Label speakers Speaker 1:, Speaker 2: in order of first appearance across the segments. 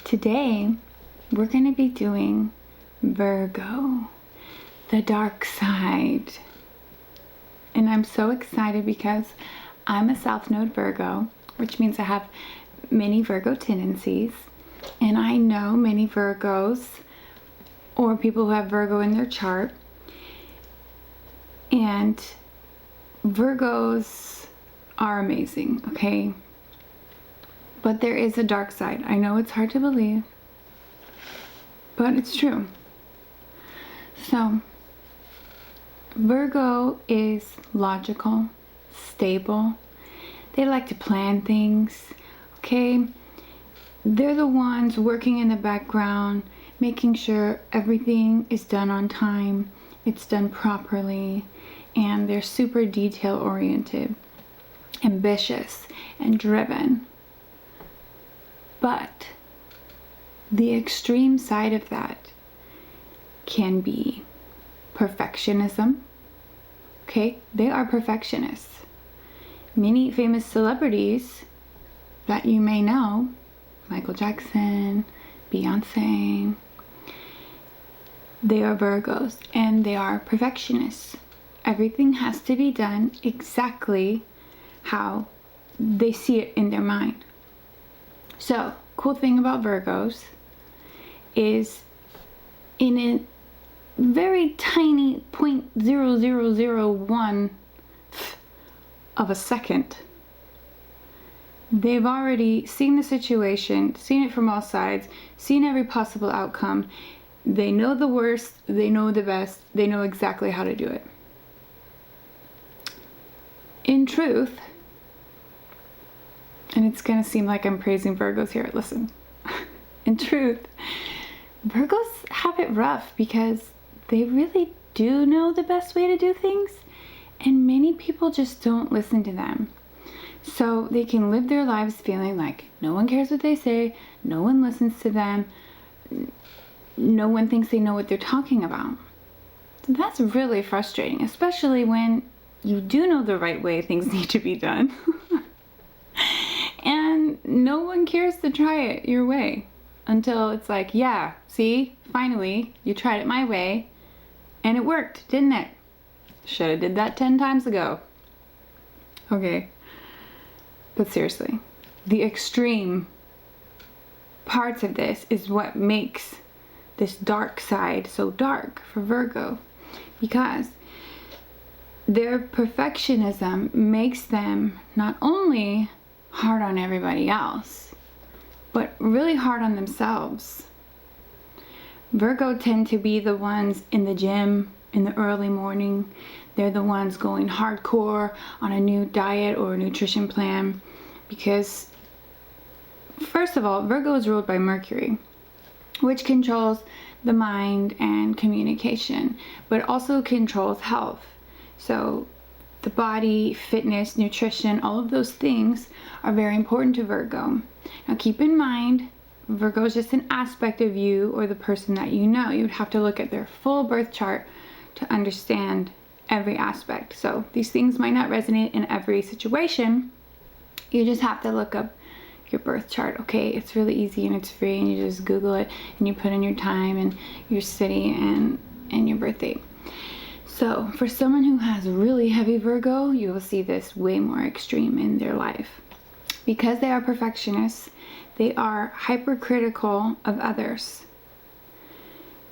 Speaker 1: Today, we're going to be doing Virgo, the dark side. And I'm so excited because I'm a South Node Virgo, which means I have many Virgo tendencies. And I know many Virgos or people who have Virgo in their chart. And Virgos are amazing, okay? But there is a dark side. I know it's hard to believe, but it's true. So, Virgo is logical, stable. They like to plan things, okay? They're the ones working in the background, making sure everything is done on time, it's done properly, and they're super detail oriented, ambitious, and driven. But the extreme side of that can be perfectionism. Okay, they are perfectionists. Many famous celebrities that you may know, Michael Jackson, Beyonce, they are Virgos and they are perfectionists. Everything has to be done exactly how they see it in their mind. So, cool thing about Virgos is in a very tiny 0.0001 of a second, they've already seen the situation, seen it from all sides, seen every possible outcome. They know the worst, they know the best, they know exactly how to do it. In truth, and it's gonna seem like I'm praising Virgos here, listen. In truth, Virgos have it rough because they really do know the best way to do things, and many people just don't listen to them. So they can live their lives feeling like no one cares what they say, no one listens to them, no one thinks they know what they're talking about. So that's really frustrating, especially when you do know the right way things need to be done. And no one cares to try it your way until it's like, yeah, see, finally, you tried it my way and it worked, didn't it? Should have did that 10 times ago. Okay, but seriously, the extreme parts of this is what makes this dark side so dark for Virgo, because their perfectionism makes them not only hard on everybody else, but really hard on themselves. Virgo tend to be the ones in the gym in the early morning. They're the ones going hardcore on a new diet or a nutrition plan because, first of all, Virgo is ruled by Mercury, which controls the mind and communication, but also controls health. So the body, fitness, nutrition, all of those things are very important to Virgo. Now keep in mind, Virgo is just an aspect of you or the person that you know. You'd have to look at their full birth chart to understand every aspect. So these things might not resonate in every situation. You just have to look up your birth chart, okay? It's really easy and it's free, and you just Google it and you put in your time and your city and your birth date. So for someone who has really heavy Virgo, you will see this way more extreme in their life. Because they are perfectionists, they are hypercritical of others.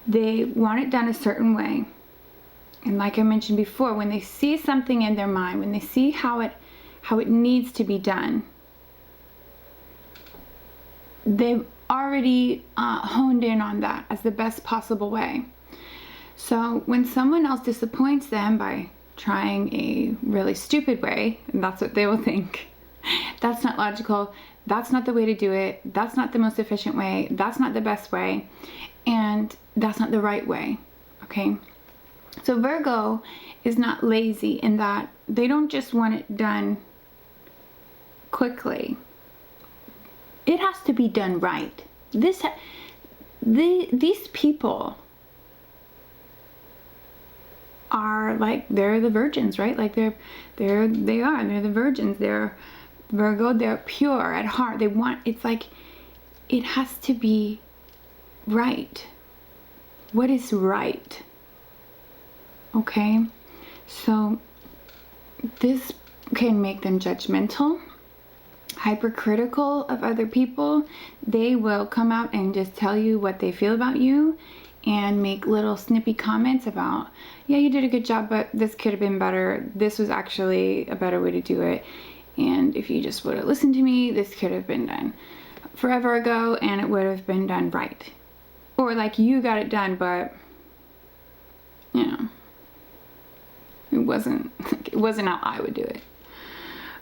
Speaker 1: They want it done a certain way. And like I mentioned before, when they see something in their mind, when they see how it needs to be done, they've already honed in on that as the best possible way. So when someone else disappoints them by trying a really stupid way, and that's what they will think, that's not logical, that's not the way to do it, that's not the most efficient way, that's not the best way, and that's not the right way, okay? So Virgo is not lazy in that they don't just want it done quickly. It has to be done right. These people are like, they're the virgins, right? Like they're the virgins. They're Virgo, they're pure at heart. They want, it's like it has to be right. What is right? Okay? So this can make them judgmental, hypercritical of other people. They will come out and just tell you what they feel about you and make little snippy comments about, yeah, you did a good job, but this could have been better. This was actually a better way to do it. And if you just would have listened to me, this could have been done forever ago and it would have been done right. Or like, you got it done, but it wasn't how I would do it.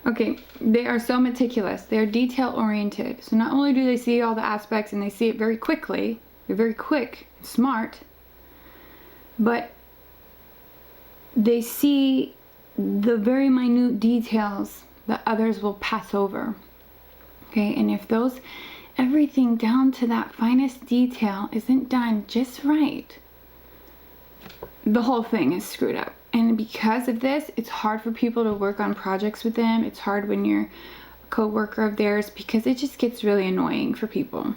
Speaker 1: Okay, they are so meticulous. They're detail oriented. So not only do they see all the aspects and they see it very quickly, they're very quick and smart, but they see the very minute details that others will pass over. Okay, and if everything down to that finest detail isn't done just right, the whole thing is screwed up. And because of this, it's hard for people to work on projects with them. It's hard when you're a co-worker of theirs because it just gets really annoying for people.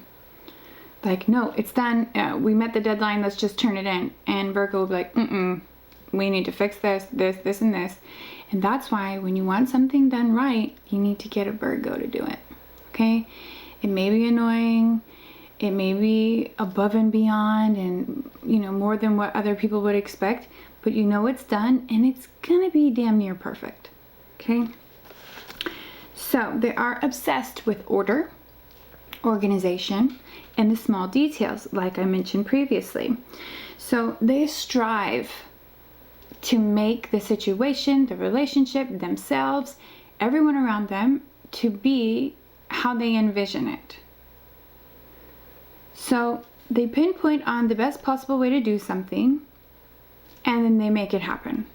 Speaker 1: Like, no, it's done. We met the deadline. Let's just turn it in. And Virgo will be like, we need to fix this, and this. And that's why when you want something done right, you need to get a Virgo to do it. Okay? It may be annoying. It may be above and beyond and, more than what other people would expect. But it's done and it's gonna be damn near perfect. Okay? So they are obsessed with order, organization, and the small details, like I mentioned previously. So they strive to make the situation, the relationship, themselves, everyone around them, to be how they envision it. So they pinpoint on the best possible way to do something, and then they make it happen.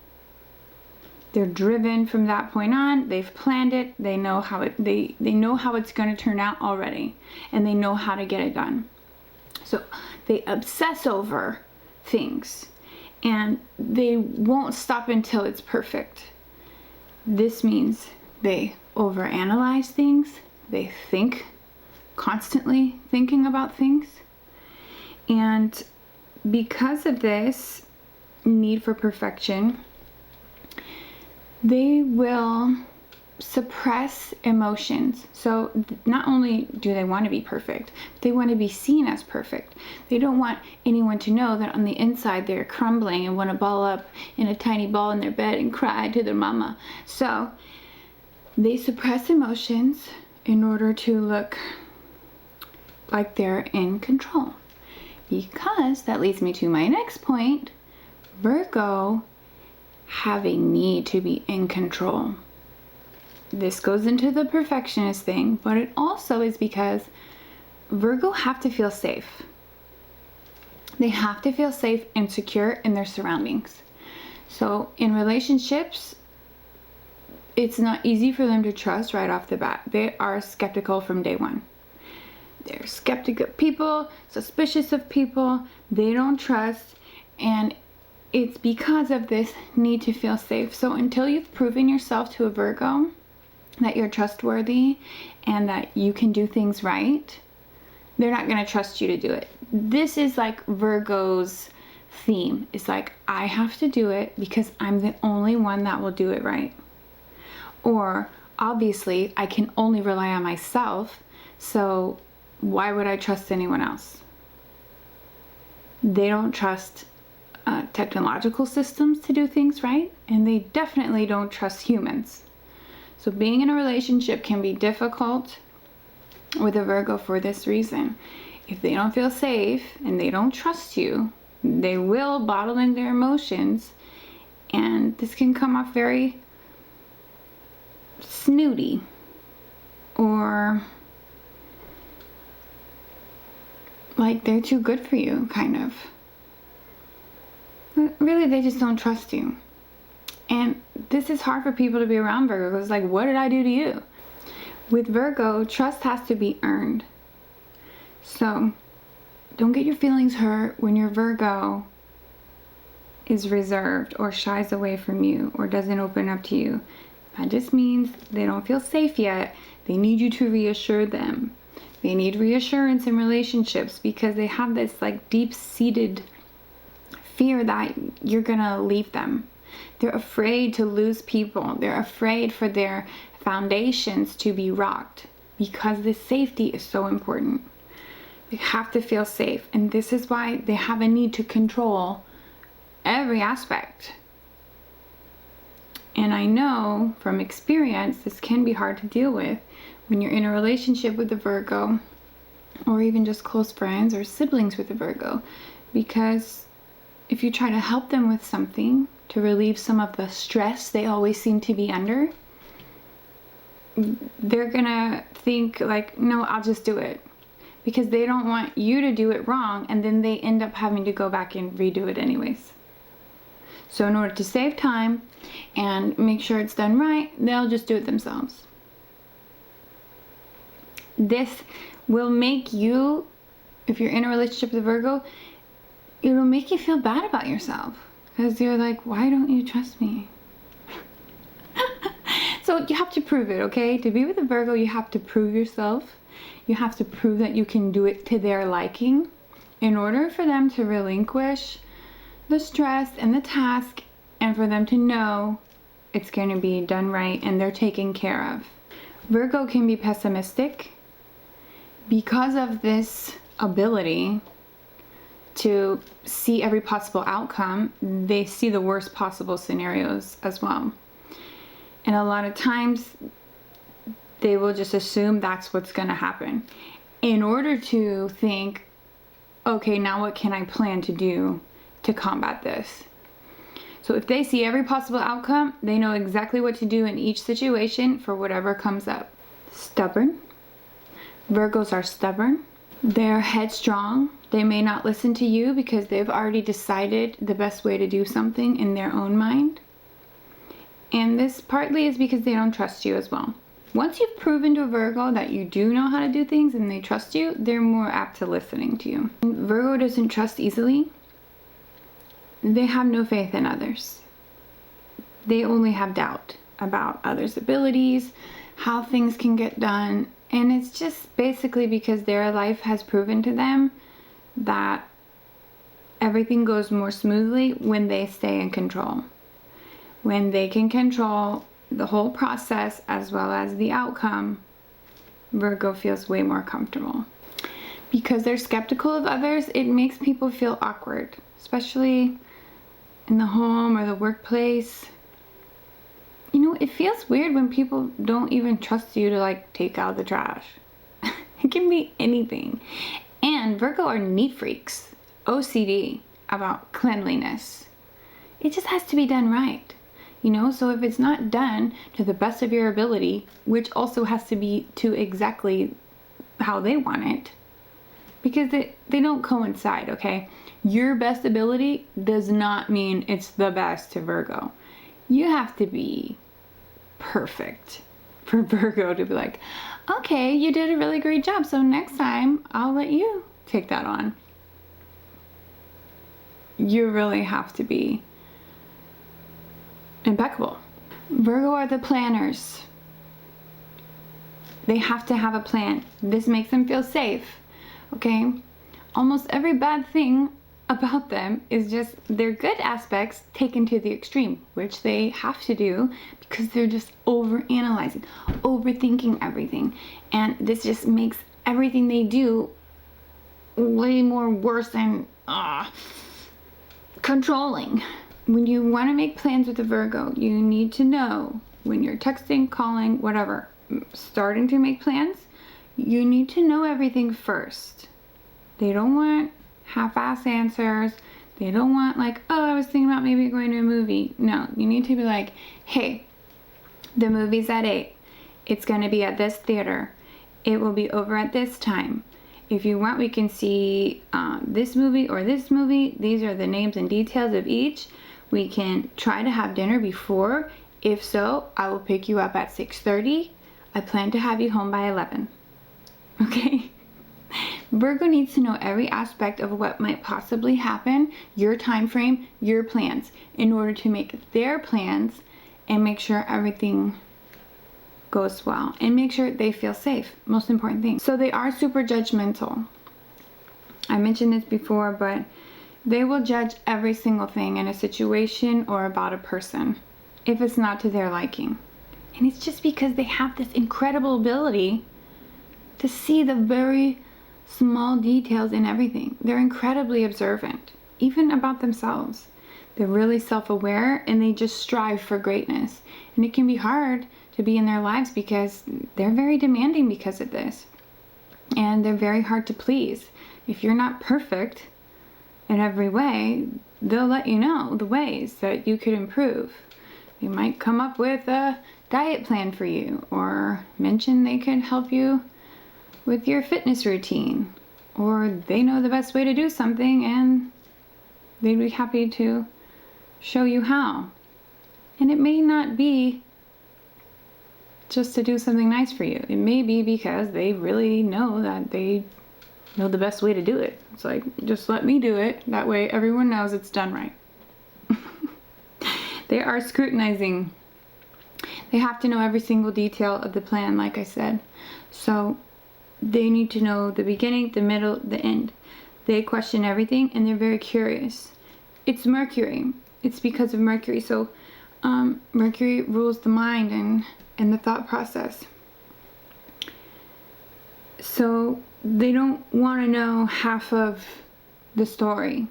Speaker 1: They're driven from that point on. They've planned it. They know how they know how it's going to turn out already, and they know how to get it done. So they obsess over things, and they won't stop until it's perfect. This means they overanalyze things. They think, constantly thinking about things, and because of this need for perfection, they will suppress emotions. So not only do they want to be perfect, they want to be seen as perfect. They don't want anyone to know that on the inside they're crumbling and want to ball up in a tiny ball in their bed and cry to their mama. So they suppress emotions in order to look like they're in control. Because that leads me to my next point. Virgo have a need to be in control. This goes into the perfectionist thing, but it also is because Virgo have to feel safe. They have to feel safe and secure in their surroundings. So in relationships, it's not easy for them to trust right off the bat. They are skeptical from day one. They're skeptical of people, suspicious of people, they don't trust, and it's because of this need to feel safe. So until you've proven yourself to a Virgo that you're trustworthy and that you can do things right, they're not going to trust you to do it. This is like Virgo's theme. It's like, I have to do it because I'm the only one that will do it right. Or, obviously, I can only rely on myself, so why would I trust anyone else? They don't trust technological systems to do things right, and they definitely don't trust humans. So being in a relationship can be difficult with a Virgo for this reason. If they don't feel safe and they don't trust you, they will bottle in their emotions, and this can come off very snooty or like they're too good for you, kind of. But really, they just don't trust you. And this is hard for people to be around Virgo. It's like, what did I do to you? With Virgo, trust has to be earned. So don't get your feelings hurt when your Virgo is reserved or shies away from you or doesn't open up to you. That just means they don't feel safe yet. They need you to reassure them. They need reassurance in relationships because they have this like deep-seated fear that you're gonna leave them. They're afraid to lose people. They're afraid for their foundations to be rocked because the safety is so important. They have to feel safe, and this is why they have a need to control every aspect. And I know from experience this can be hard to deal with when you're in a relationship with a Virgo, or even just close friends or siblings with a Virgo, because if you try to help them with something to relieve some of the stress they always seem to be under, they're gonna think like, no, I'll just do it, because they don't want you to do it wrong, and then they end up having to go back and redo it anyways. So in order to save time and make sure it's done right, they'll just do it themselves. This will make you, if you're in a relationship with a Virgo, it'll make you feel bad about yourself, because you're like, why don't you trust me? So you have to prove it, okay? To be with a Virgo, you have to prove yourself. You have to prove that you can do it to their liking in order for them to relinquish the stress and the task, and for them to know it's going to be done right and they're taken care of. Virgo can be pessimistic because of this ability to see every possible outcome. They see the worst possible scenarios as well. And a lot of times they will just assume that's what's going to happen in order to think, okay, now what can I plan to do to combat this? So if they see every possible outcome, they know exactly what to do in each situation for whatever comes up. Stubborn. Virgos are stubborn. They're headstrong. They may not listen to you because they've already decided the best way to do something in their own mind. And this partly is because they don't trust you as well. Once you've proven to a Virgo that you do know how to do things and they trust you, they're more apt to listening to you. Virgo doesn't trust easily. They have no faith in others. They only have doubt about others' abilities, how things can get done, and it's just basically because their life has proven to them that everything goes more smoothly when they stay in control. When they can control the whole process as well as the outcome, Virgo feels way more comfortable. Because they're skeptical of others, it makes people feel awkward, especially in the home or the workplace. You know, it feels weird when people don't even trust you to like take out the trash. It can be anything. And Virgo are neat freaks, OCD about cleanliness. It just has to be done right. You know, so if it's not done to the best of your ability, which also has to be to exactly how they want it, because they don't coincide, okay? Your best ability does not mean it's the best to Virgo. You have to be perfect for Virgo to be like, okay, you did a really great job, so next time I'll let you take that on. You really have to be impeccable. Virgo are the planners. They have to have a plan. This makes them feel safe, okay? Almost every bad thing about them is just their good aspects taken to the extreme, which they have to do because they're just overanalyzing, overthinking everything. And this just makes everything they do way more worse and controlling. When you want to make plans with a Virgo, you need to know when you're texting, calling, whatever, starting to make plans, you need to know everything first. They don't want half-ass answers. They don't want like, oh, I was thinking about maybe going to a movie. No, you need to be like, hey, the movie's at 8. It's going to be at this theater. It will be over at this time. If you want, we can see this movie or this movie. These are the names and details of each. We can try to have dinner before. If so, I will pick you up at 6:30. I plan to have you home by 11. Okay? Virgo needs to know every aspect of what might possibly happen, your time frame, your plans, in order to make their plans and make sure everything goes well, and make sure they feel safe. Most important thing. So they are super judgmental. I mentioned this before, but they will judge every single thing in a situation or about a person if it's not to their liking. And it's just because they have this incredible ability to see the very small details in everything. They're incredibly observant, even about themselves. They're really self-aware, and they just strive for greatness. And it can be hard to be in their lives because they're very demanding because of this. And they're very hard to please. If you're not perfect in every way, they'll let you know the ways that you could improve. They might come up with a diet plan for you, or mention they could help you with your fitness routine, or they know the best way to do something and they'd be happy to show you how. And it may not be just to do something nice for you. It may be because they really know that they know the best way to do it. It's like, just let me do it. That way everyone knows it's done right. They are scrutinizing. They have to know every single detail of the plan, like I said. So they need to know the beginning, the middle, the end. They question everything, and they're very curious. It's Mercury. It's because of Mercury. So Mercury rules the mind and the thought process. So they don't want to know half of the story.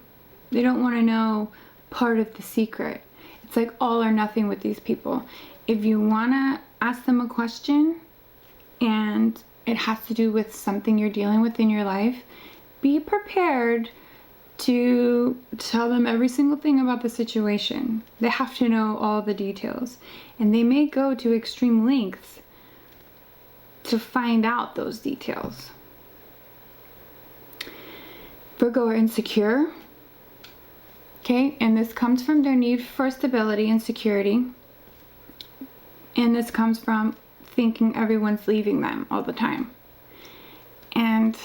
Speaker 1: They don't want to know part of the secret. It's like all or nothing with these people. If you want to ask them a question and it has to do with something you're dealing with in your life, be prepared to tell them every single thing about the situation. They have to know all the details. And they may go to extreme lengths to find out those details. Virgo are insecure. Okay, and this comes from their need for stability and security. And this comes from thinking everyone's leaving them all the time. And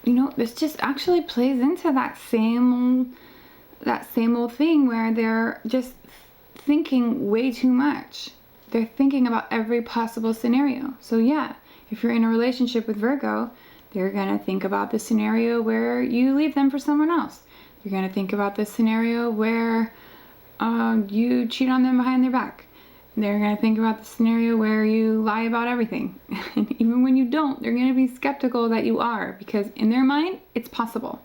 Speaker 1: you know, this just actually plays into that same old thing where they're just thinking way too much. They're thinking about every possible scenario. So yeah, if you're in a relationship with Virgo, they're gonna think about the scenario where you leave them for someone else. You're gonna think about the scenario where you cheat on them behind their back. They're going to think about the scenario where you lie about everything. And even when you don't, they're going to be skeptical that you are, because in their mind, it's possible.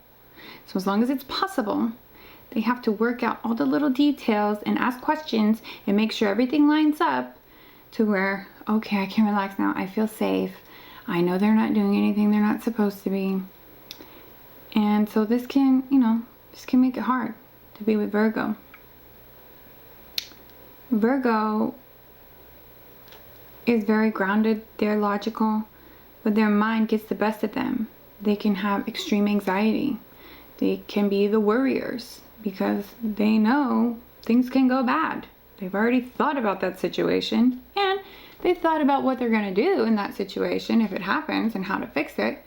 Speaker 1: So as long as it's possible, they have to work out all the little details and ask questions and make sure everything lines up to where, okay, I can relax now. I feel safe. I know they're not doing anything they're not supposed to be. And so this can, this can make it hard to be with Virgo. Virgo is very grounded, they're logical, but their mind gets the best of them. They can have extreme anxiety. They can be the worriers because they know things can go bad. They've already thought about that situation, and they've thought about what they're going to do in that situation if it happens and how to fix it,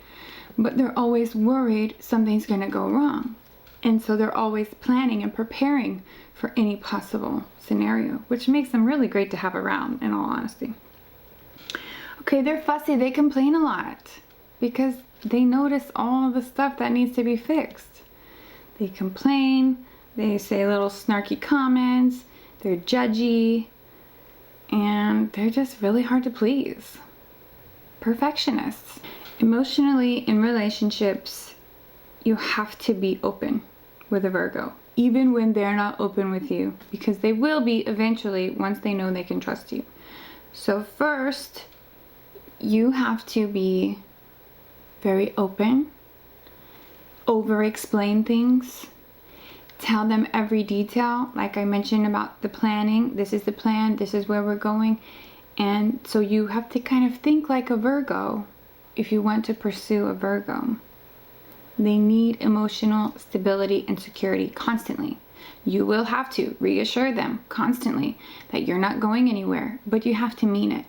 Speaker 1: but they're always worried something's going to go wrong. And so they're always planning and preparing for any possible scenario, which makes them really great to have around, in all honesty. Okay, they're fussy. They complain a lot because they notice all the stuff that needs to be fixed. They complain. They say little snarky comments. They're judgy. And they're just really hard to please. Perfectionists. Emotionally, in relationships, you have to be open with a Virgo, even when they're not open with you, because they will be eventually once they know they can trust you. So first, you have to be very open, over-explain things, tell them every detail, like I mentioned about the planning. This is the plan, this is where we're going. And so you have to kind of think like a Virgo if you want to pursue a Virgo. They need emotional stability and security constantly. You will have to reassure them constantly that you're not going anywhere, but you have to mean it.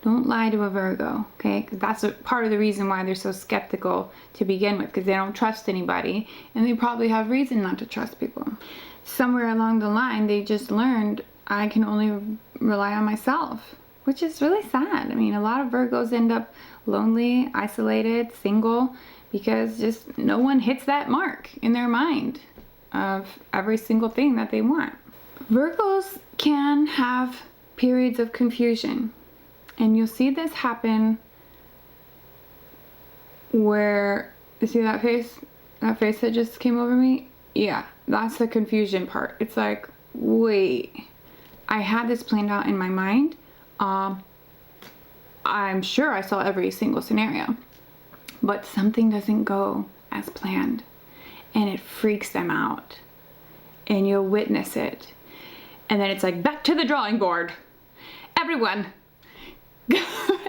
Speaker 1: Don't lie to a Virgo, okay? 'Cause that's part of the reason why they're so skeptical to begin with, because they don't trust anybody, and they probably have reason not to trust people. Somewhere along the line, they just learned, I can only rely on myself. which is really sad. I mean, a lot of Virgos end up lonely, isolated, single, because just no one hits that mark in their mind of every single thing that they want. Virgos can have periods of confusion, and you'll see this happen where, you see that face? That face that just came over me? Yeah, that's the confusion part. It's like, wait, I had this planned out in my mind. I'm sure I saw every single scenario, but something doesn't go as planned, and it freaks them out, and you'll witness it. And then it's like, back to the drawing board. Everyone,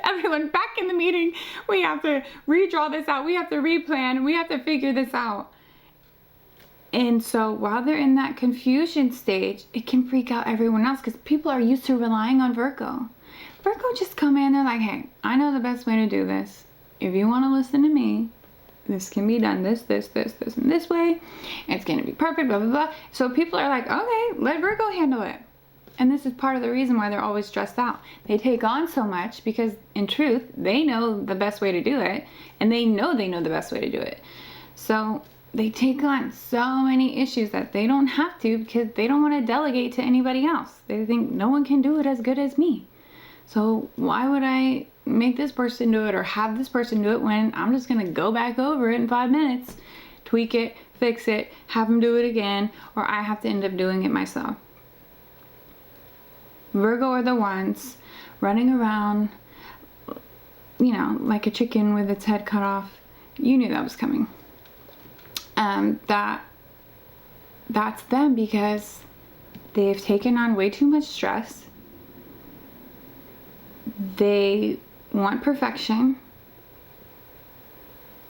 Speaker 1: everyone back in the meeting. We have to redraw this out. We have to replan. We have to figure this out. And so while they're in that confusion stage, it can freak out everyone else because people are used to relying on Virgo. Virgo just come in, they're like, hey, I know the best way to do this. If you want to listen to me, this can be done this, and this way. It's going to be perfect, blah, blah, blah. So people are like, okay, let Virgo handle it. And this is part of the reason why they're always stressed out. They take on so much because, in truth, they know the best way to do it. And they know the best way to do it. So they take on so many issues that they don't have to because they don't want to delegate to anybody else. They think no one can do it as good as me. So why would I make this person do it or have this person do it when I'm just going to go back over it in 5 minutes, tweak it, fix it, have them do it again, or I have to end up doing it myself. Virgo are the ones running around, you know, like a chicken with its head cut off. You knew that was coming. That's them because they've taken on way too much stress. They want perfection,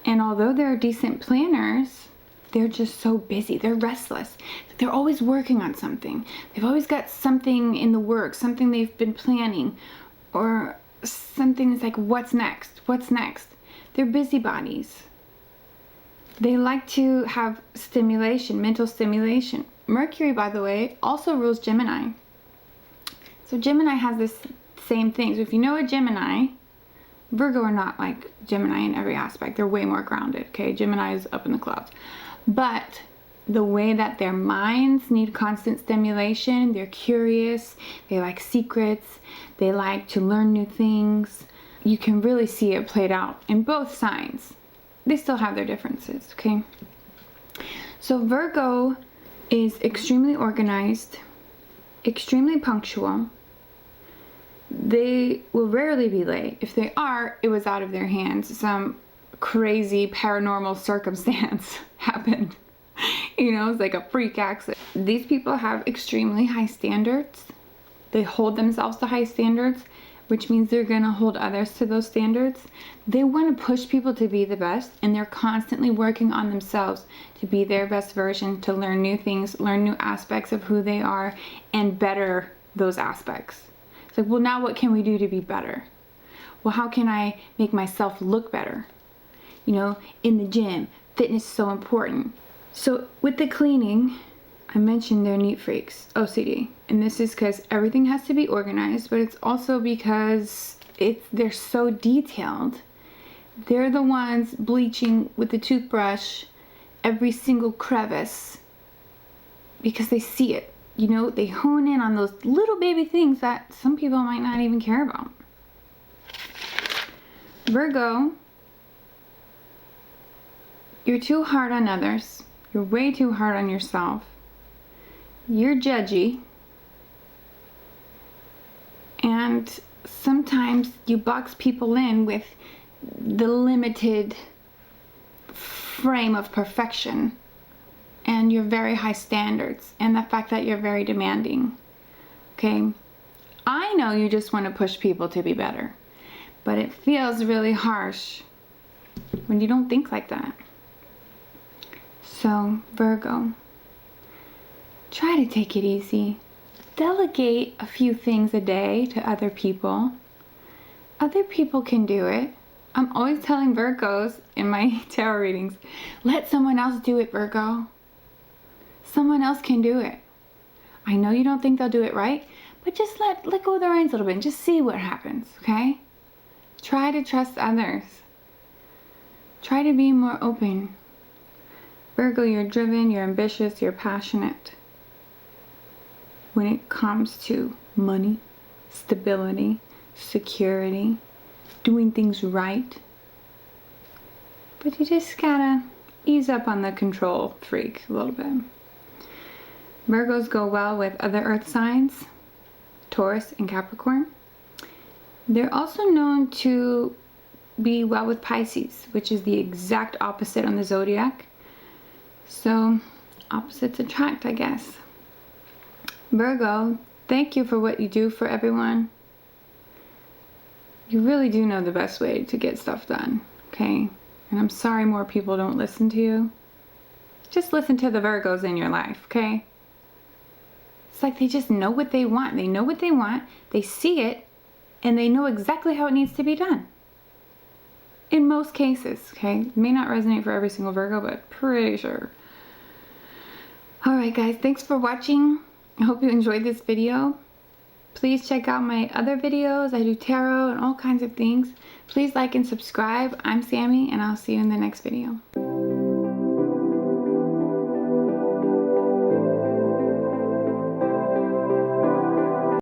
Speaker 1: and although they're decent planners, they're just so busy. They're restless. They're always working on something. They've always got something in the works, something they've been planning, or something that's like, what's next? What's next? They're busybodies. They like to have stimulation, mental stimulation. Mercury, by the way, also rules Gemini. So Gemini has this same thing. So if you know a Gemini, Virgo are not like Gemini in every aspect. They're way more grounded, okay? Gemini is up in the clouds. But the way that their minds need constant stimulation, they're curious, they like secrets, they like to learn new things. You can really see it played out in both signs. They still have their differences, okay? So Virgo is extremely organized, extremely punctual. They will rarely be late. If they are, it was out of their hands. Some crazy paranormal circumstance happened. You know, it's like a freak accident. These people have extremely high standards. They hold themselves to high standards, which means they're going to hold others to those standards. They want to push people to be the best, and they're constantly working on themselves to be their best version, to learn new things, learn new aspects of who they are, and better those aspects. It's like, well, now what can we do to be better? Well, how can I make myself look better? You know, in the gym, fitness is so important. So with the cleaning, I mentioned they're neat freaks, OCD. And this is because everything has to be organized, but it's also because they're so detailed. They're the ones bleaching with the toothbrush every single crevice because they see it. You know, they hone in on those little baby things that some people might not even care about. Virgo, you're too hard on others. You're way too hard on yourself. You're judgy. And sometimes you box people in with the limited frame of perfection and your very high standards and the fact that you're very demanding. Okay? I know you just want to push people to be better, but it feels really harsh when you don't think like that. So, Virgo, try to take it easy. Delegate a few things a day to other people. Other people can do it. I'm always telling Virgos in my tarot readings, let someone else do it, Virgo. Someone else can do it. I know you don't think they'll do it right, But just let go of the reins a little bit and just see what happens, okay? Try to trust others. Try to be more open. Virgo, you're driven, you're ambitious, you're passionate. When it comes to money, stability, security, doing things right. But you just gotta ease up on the control freak a little bit. Virgos go well with other earth signs, Taurus and Capricorn. They're also known to be well with Pisces, which is the exact opposite on the zodiac. So, opposites attract, I guess. Virgo, thank you for what you do for everyone. You really do know the best way to get stuff done, okay? And I'm sorry more people don't listen to you. Just listen to the Virgos in your life, okay? It's like they just know what they want. They know what they want, they see it, and they know exactly how it needs to be done. In most cases, okay? It may not resonate for every single Virgo, but pretty sure. Alright guys, thanks for watching. I hope you enjoyed this video. Please check out my other videos. I do tarot and all kinds of things. Please like and subscribe. I'm Sami, and I'll see you in the next video.